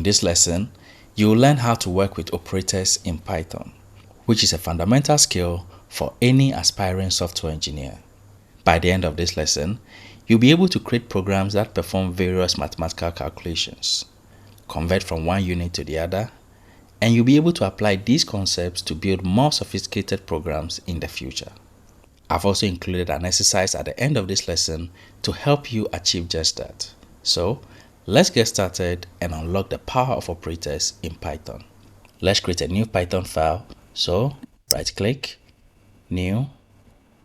In this lesson, you will learn how to work with operators in Python, which is a fundamental skill for any aspiring software engineer. By the end of this lesson, you'll be able to create programs that perform various mathematical calculations, convert from one unit to the other, and you'll be able to apply these concepts to build more sophisticated programs in the future. I've also included an exercise at the end of this lesson to help you achieve just that. So, let's get started and unlock the power of operators in Python. Let's create a new Python file. So, right-click, New,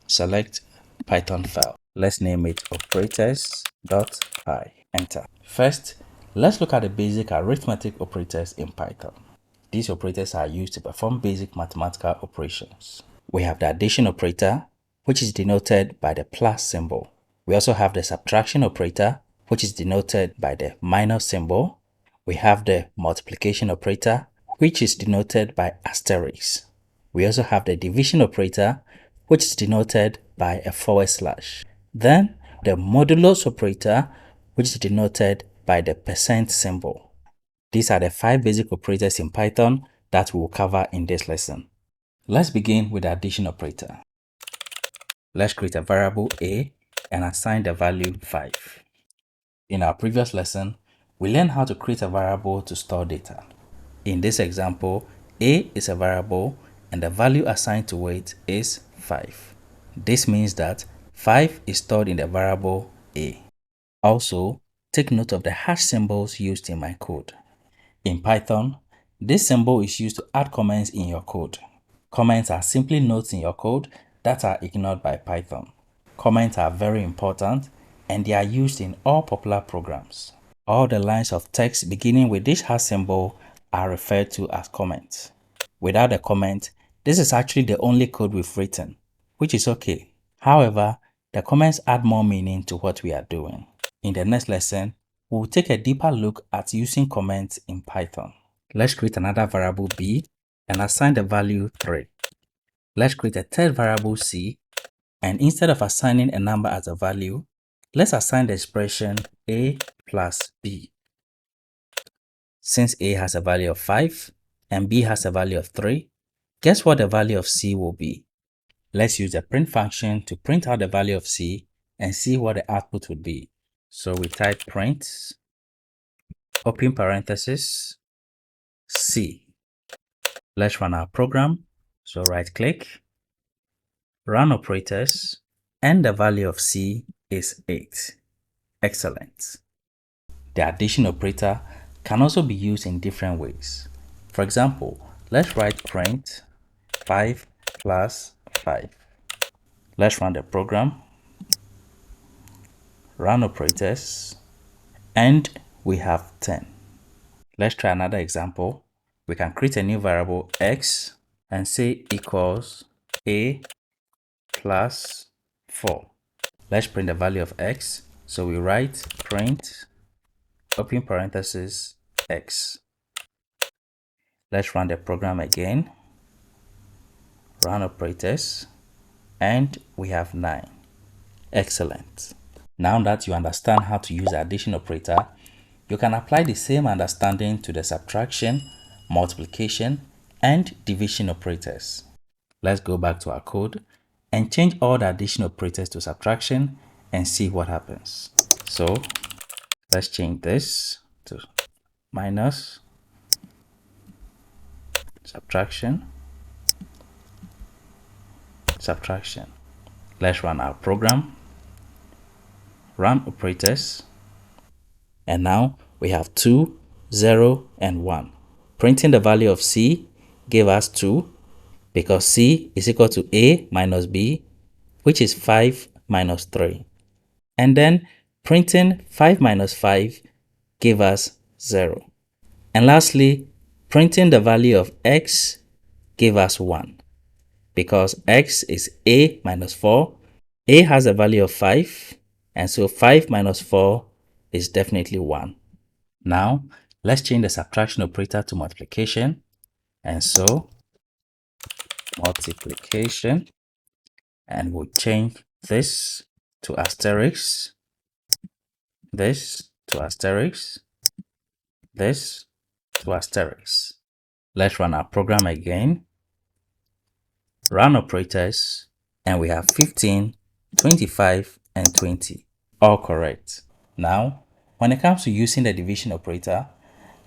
select Python file. Let's name it operators.py. Enter. First, let's look at the basic arithmetic operators in Python. These operators are used to perform basic mathematical operations. We have the addition operator, which is denoted by the plus symbol. We also have the subtraction operator, which is denoted by the minus symbol. We have the multiplication operator, which is denoted by asterisk. We also have the division operator, which is denoted by a /. Then the modulus operator, which is denoted by the percent symbol. These are the 5 basic operators in Python that we will cover in this lesson. Let's begin with the addition operator. Let's create a variable a and assign the value 5. In our previous lesson, we learned how to create a variable to store data. In this example, a is a variable and the value assigned to it is 5. This means that 5 is stored in the variable a. Also, take note of the hash symbols used in my code. In Python, this symbol is used to add comments in your code. Comments are simply notes in your code that are ignored by Python. Comments are very important and they are used in all popular programs. All the lines of text beginning with this hash symbol are referred to as comments. Without a comment, this is actually the only code we've written, which is okay. However, the comments add more meaning to what we are doing. In the next lesson, we'll take a deeper look at using comments in Python. Let's create another variable b and assign the value 3. Let's create a third variable c, and instead of assigning a number as a value, let's assign the expression a plus b. Since a has a value of 5 and b has a value of 3, guess what the value of c will be? Let's use the print function to print out the value of c and see what the output would be. So we type print, open parenthesis, c. Let's run our program. So right-click, run operators, and the value of c is 8. Excellent. The addition operator can also be used in different ways. For example, let's write print 5 plus 5. Let's run the program, run operators, and we have 10. Let's try another example. We can create a new variable x and say equals a plus 4. Let's print the value of x. So we write print, open parenthesis, x. Let's run the program again, run operators, and we have 9. Excellent. Now that you understand how to use the addition operator, you can apply the same understanding to the subtraction, multiplication, and division operators. Let's go back to our code and change all the addition operators to subtraction and see what happens. So let's change this to minus, subtraction, subtraction. Let's run our program, run operators, and now we have 2, 0, and 1. Printing the value of c gave us 2 because c is equal to a minus b, which is 5 minus 3. And then printing 5 minus 5 gave us 0. And lastly, printing the value of x gave us 1 because x is a minus 4. A has a value of 5, and so 5 minus 4 is definitely 1. Now, let's change the subtraction operator to multiplication. And so, multiplication, and we'll change this to asterisk, this to asterisk, this to asterisk. Let's run our program again. Run operators, and we have 15, 25, and 20. All correct. Now, when it comes to using the division operator,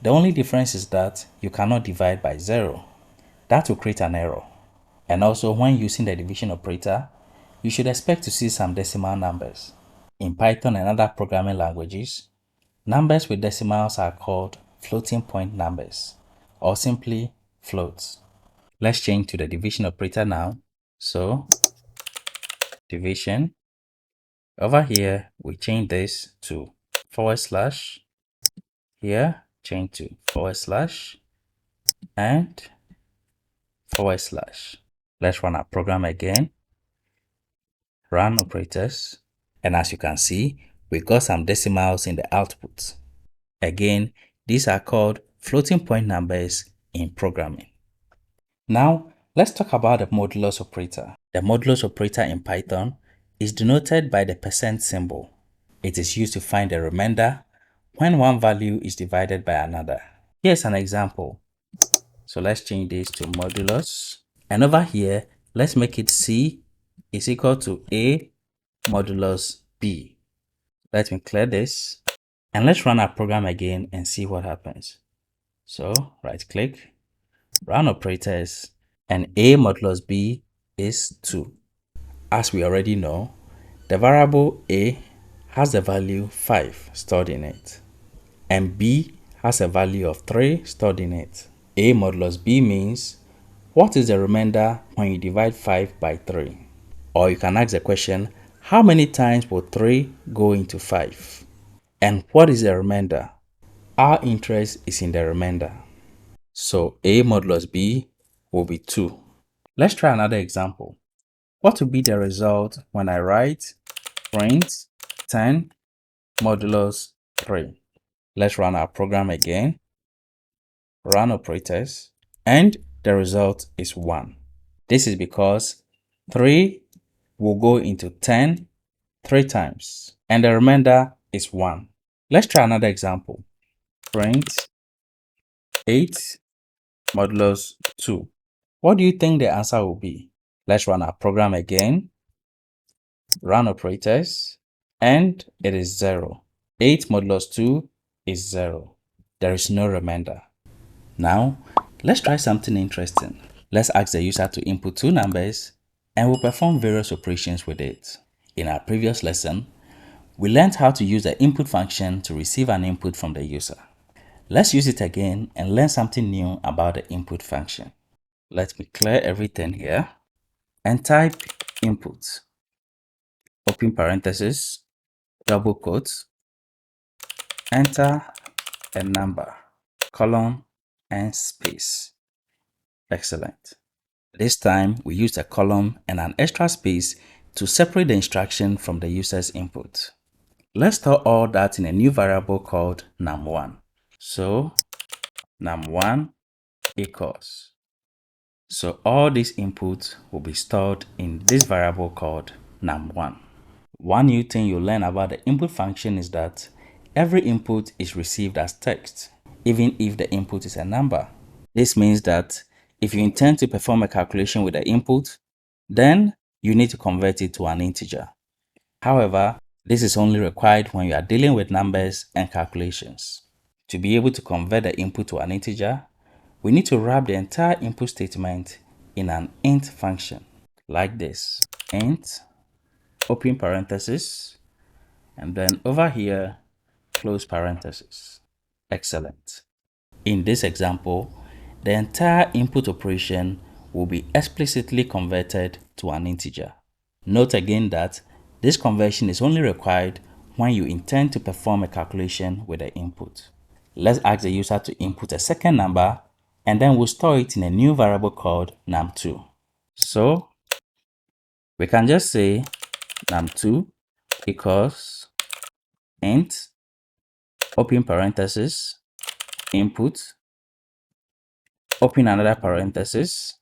the only difference is that you cannot divide by 0. That will create an error. And also, when using the division operator, you should expect to see some decimal numbers. In Python and other programming languages, numbers with decimals are called floating point numbers, or simply floats. Let's change to the division operator now. So, division. Over here, we change this to /. Here, change to / and /. Let's run our program again. Run operators. And as you can see, we got some decimals in the output. Again, these are called floating point numbers in programming. Now, let's talk about the modulus operator. The modulus operator in Python is denoted by the % symbol. It is used to find the remainder when one value is divided by another. Here's an example. So let's change this to modulus. And over here, let's make it C is equal to A modulus B. Let me clear this. And let's run our program again and see what happens. So right click, run operators, and A modulus B is 2. As we already know, the variable A has the value 5 stored in it, and B has a value of 3 stored in it. A modulus B means, what is the remainder when you divide 5 by 3? Or you can ask the question, how many times will 3 go into 5? And what is the remainder? Our interest is in the remainder. So A modulus B will be 2. Let's try another example. What will be the result when I write print 10 modulus 3? Let's run our program again. Run operators, and the result is 1. This is because 3 will go into 10 3 times, and the remainder is 1. Let's try another example. Print 8 modulus 2. What do you think the answer will be? Let's run our program again. Run operators, and it is 0. 8 modulus 2 is 0. There is no remainder. Now, let's try something interesting. Let's ask the user to input 2 numbers, and we'll perform various operations with it. In our previous lesson, we learned how to use the input function to receive an input from the user. Let's use it again and learn something new about the input function. Let me clear everything here and type input, open parenthesis, double quotes, enter a number, colon, and space. Excellent. This time, we used a column and an extra space to separate the instruction from the user's input. Let's store all that in a new variable called num1. So, num1 equals. So all these inputs will be stored in this variable called num1. One new thing you'll learn about the input function is that every input is received as text, even if the input is a number. This means that if you intend to perform a calculation with the input, then you need to convert it to an integer. However, this is only required when you are dealing with numbers and calculations. To be able to convert the input to an integer, we need to wrap the entire input statement in an int function, like this. Int, open parenthesis, and then over here, close parenthesis. Excellent. In this example, the entire input operation will be explicitly converted to an integer. Note again that this conversion is only required when you intend to perform a calculation with the input. Let's ask the user to input a second number, and then we'll store it in a new variable called num2. So we can just say num2 equals int, open parenthesis, input, open another parenthesis,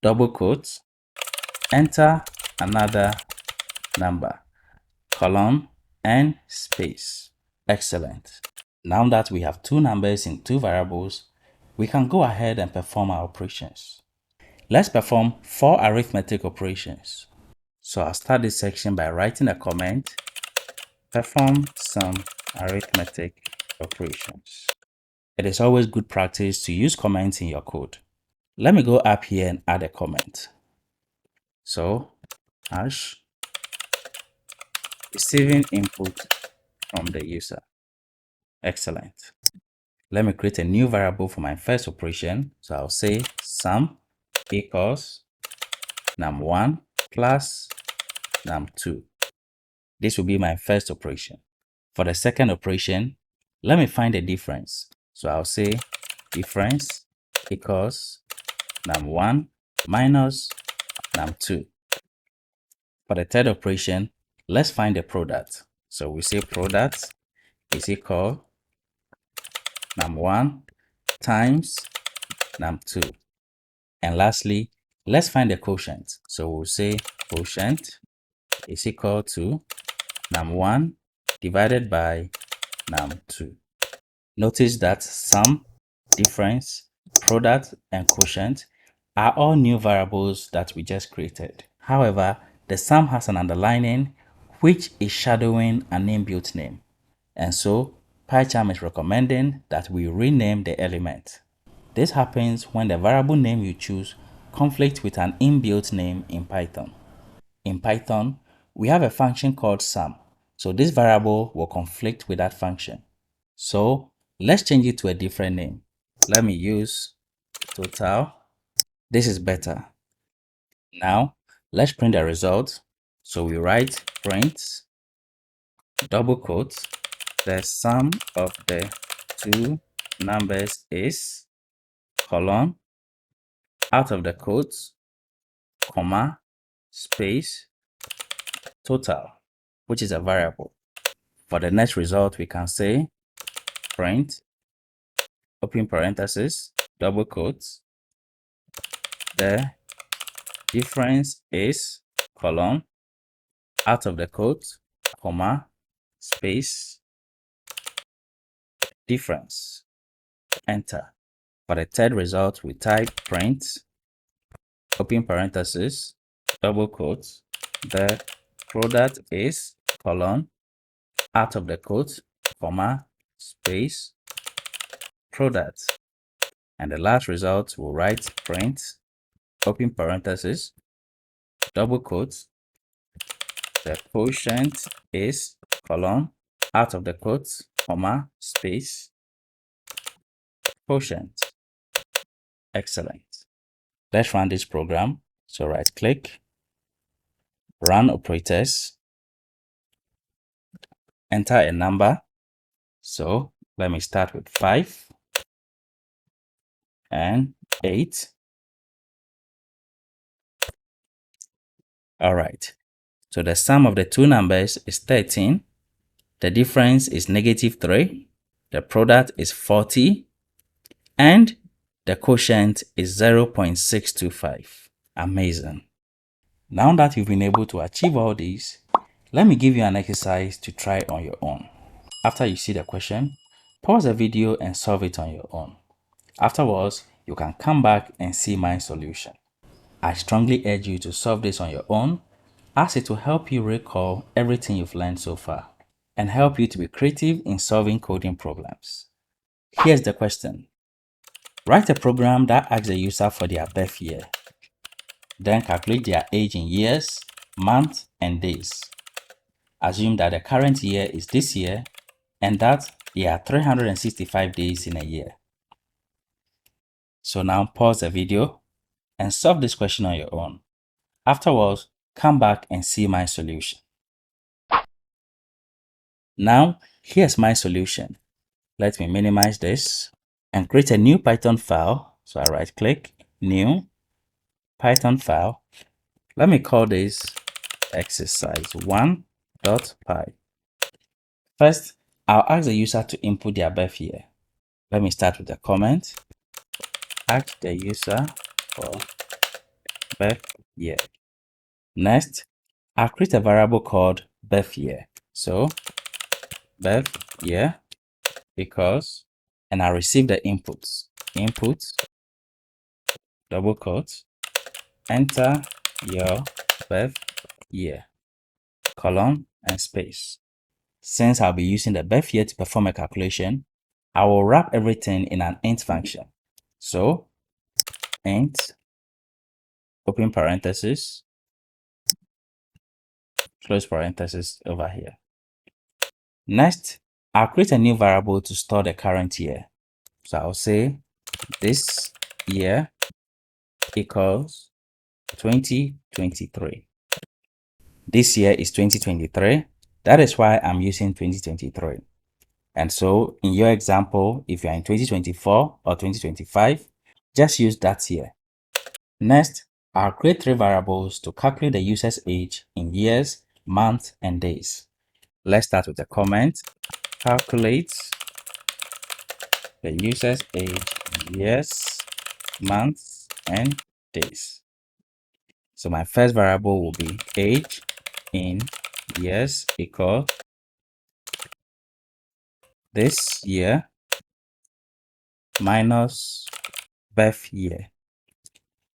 double quotes, enter another number, colon, and space. Excellent. Now that we have two numbers in two variables, we can go ahead and perform our operations. Let's perform 4 arithmetic operations. So I'll start this section by writing a comment, perform some arithmetic operations. It is always good practice to use comments in your code. Let me go up here and add a comment. So, hash receiving input from the user. Excellent. Let me create a new variable for my first operation. So I'll say sum equals num1 plus num2. This will be my first operation. For the second operation, let me find the difference. So I'll say difference equals num1 minus num2. For the third operation, let's find the product. So we say product is equal num1 times num2. And lastly, let's find the quotient. So we'll say quotient is equal to num1 divided by num2. Notice that sum, difference, product, and quotient are all new variables that we just created. However, the sum has an underlining which is shadowing an inbuilt name. And so, PyCharm is recommending that we rename the element. This happens when the variable name you choose conflicts with an inbuilt name in Python. In Python, we have a function called sum, so this variable will conflict with that function. So let's change it to a different name. Let me use total. This is better. Now, let's print the result. So we write print, double quotes, the sum of the two numbers is, colon, out of the quotes, comma, space, total, which is a variable. For the next result, we can say print, open parenthesis, double quotes, the difference is, colon, out of the quotes, comma, space, difference, enter. For the third result, we type print, open parenthesis, double quotes, the product is, colon, out of the quotes, comma, space, product. And the last result, we'll write print, open parenthesis, double quotes, the quotient is, colon, out of the quotes, comma, space, quotient. Excellent. Let's run this program. So right click, run operators, enter a number. So let me start with 5 and 8. All right. So the sum of the two numbers is 13. The difference is -3. The product is 40. And the quotient is 0.625. Amazing. Now that you've been able to achieve all these, let me give you an exercise to try on your own. After you see the question, pause the video and solve it on your own. Afterwards, you can come back and see my solution. I strongly urge you to solve this on your own, as it will help you recall everything you've learned so far and help you to be creative in solving coding problems. Here's the question. Write a program that asks the user for their birth year. Then calculate their age in years, months, and days. Assume that the current year is this year and that there are 365 days in a year. So now pause the video and solve this question on your own. Afterwards, come back and see my solution. Now, here's my solution. Let me minimize this and create a new Python file. So I right click, new, Python file. Let me call this exercise1.py. First, I'll ask the user to input their birth year. Let me start with a comment. Ask the user for birth year. Next, I'll create a variable called birth year. So, birth year. equals, and I receive the inputs. Input, double quote, enter your birth year, colon and space. Since I'll be using the birth year to perform a calculation, I will wrap everything in an int function. So, int, open parenthesis, close parenthesis over here. Next, I'll create a new variable to store the current year. So I'll say this year equals 2023. This year is 2023. That is why I'm using 2023. And so in your example, if you're in 2024 or 2025, just use that year. Next, I'll create three variables to calculate the user's age in years, months, and days. Let's start with a comment. Calculate the user's age in years, months, and days. So my first variable will be age in years equal this year minus birth year.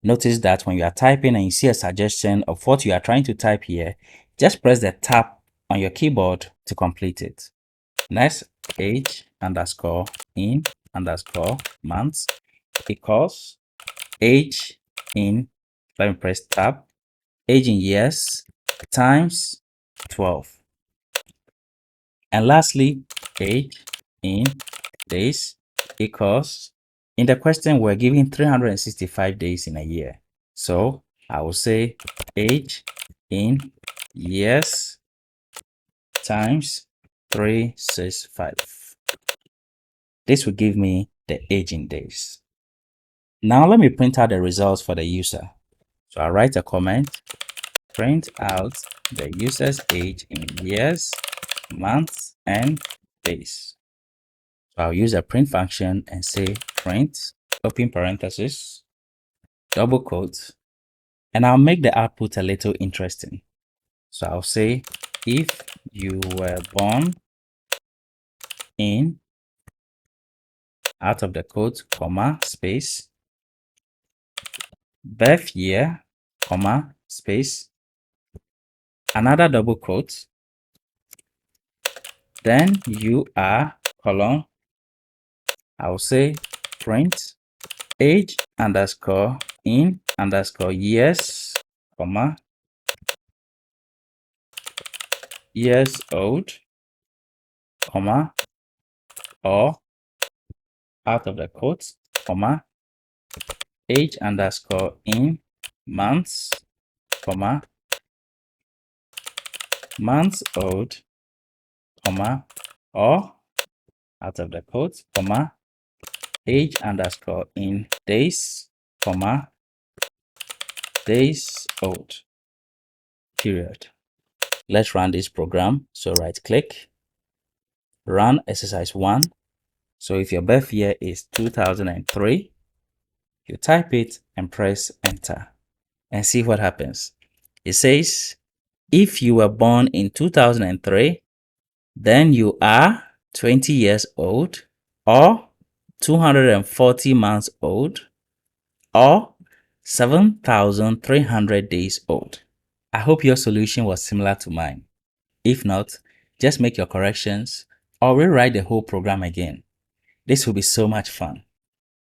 Notice that when you are typing and you see a suggestion of what you are trying to type here, just press the tab on your keyboard to complete it. Next, age underscore in underscore months equals age in, let me press tab, age in years times 12. And lastly, age in days equals, in the question we're given 365 days in a year. So I will say age in years times 365. This will give me the age in days. Now let me print out the results for the user. So I'll write a comment, print out the user's age in years, months, and days. So I'll use a print function and say print, open parenthesis, double quote, and I'll make the output a little interesting. So I'll say, if you were born in, out of the quote, comma, space, birth year, comma, space, another double quote, then you are, colon, I'll say print age underscore in underscore years, comma, years old, comma, or out of the quotes, comma, age underscore in months, comma, months old, comma, or out of the quotes, comma, age underscore in days, comma, days old, period. Let's run this program. So right click, run exercise 1. So if your birth year is 2003, you type it and press enter and see what happens. It says, if you were born in 2003, then you are 20 years old, or 240 months old, or 7,300 days old. I hope your solution was similar to mine. If not, just make your corrections or rewrite the whole program again. This will be so much fun.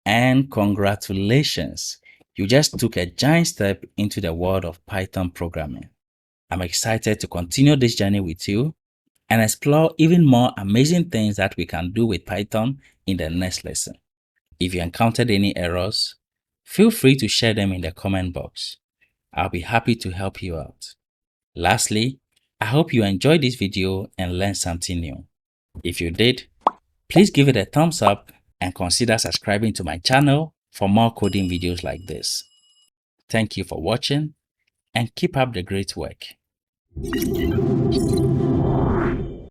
And congratulations! You just took a giant step into the world of Python programming. I'm excited to continue this journey with you and explore even more amazing things that we can do with Python in the next lesson. If you encountered any errors, feel free to share them in the comment box. I'll be happy to help you out. Lastly, I hope you enjoyed this video and learned something new. If you did, please give it a thumbs up and consider subscribing to my channel for more coding videos like this. Thank you for watching and keep up the great work.